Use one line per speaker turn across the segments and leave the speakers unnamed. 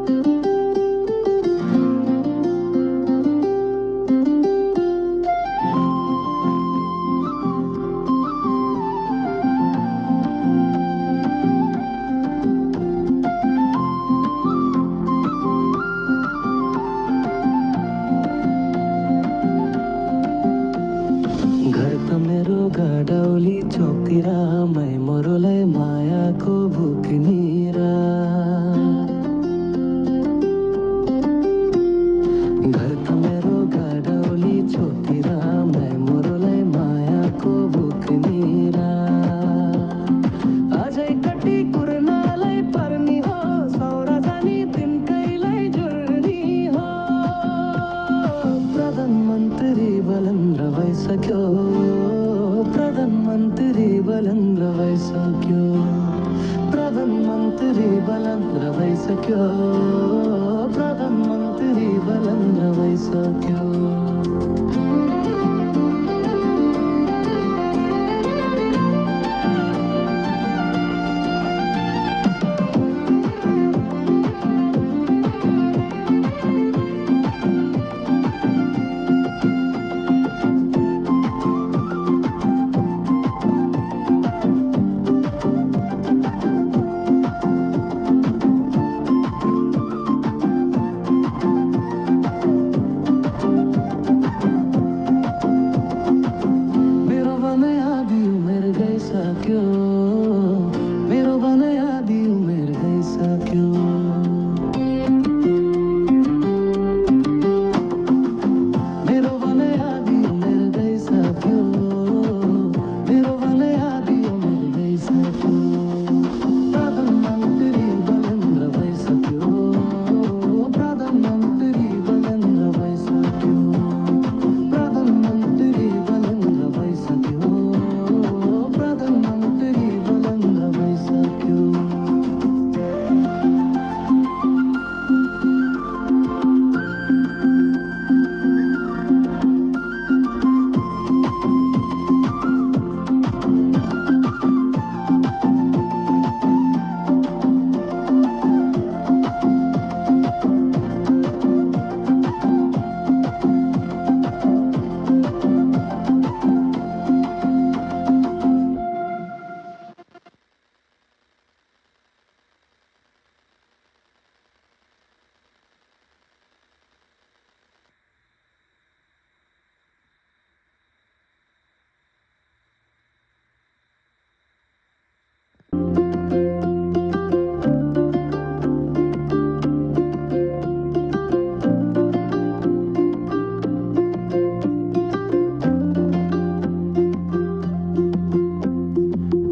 घर त मेरो गाडौली चौकतिर मै मोरोलाई मायाको भुक्निरा। घर त मेरो गाडौली चौकतिर मै मोरोलाई मायाको भुक्निरा। अझै कति कुर्नालाई पर्नी हो सौरा जानी तिनकैलाई जुर्नी हो। प्रधानमन्त्री बलेन्द्र भइसक्यो, प्रधानमन्त्री बलेन्द्र भइसक्यो, प्रधानमन्त्री बलेन्द्र भइसक्यो, प्रधानमन्त्री बलेन्द्र भइसक्यो। मेरो बनाया भी उमेर गइसक्यो। मेरो बनाया भी उमेर गइसक्यो, मेरो बनाया भी उमेर गइसक्यो। प्रधानमन्त्री बलेन्द्र भइसक्यो, प्रधानमन्त्री बलेन्द्र भइसक्यो, प्रधानमन्त्री बलेन्द्र भइसक्यो, प्रधानमन्त्री बलेन्द्र भइसक्यो।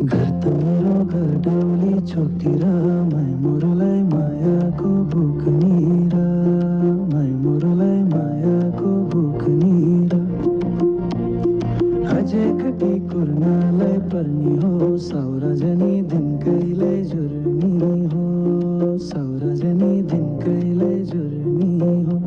घर त मेरो गाडौली चौकतिर मै मोरोलाई मायाको भुक्निरा, मै मोरोलाई मायाको भुक्निरा। अझै कति कुर्नालाई पर्नी हो सौरा जनी दिनकैलाई जुर्नी हो, सौरा जनी दिनकैलाई जुर्नी हो।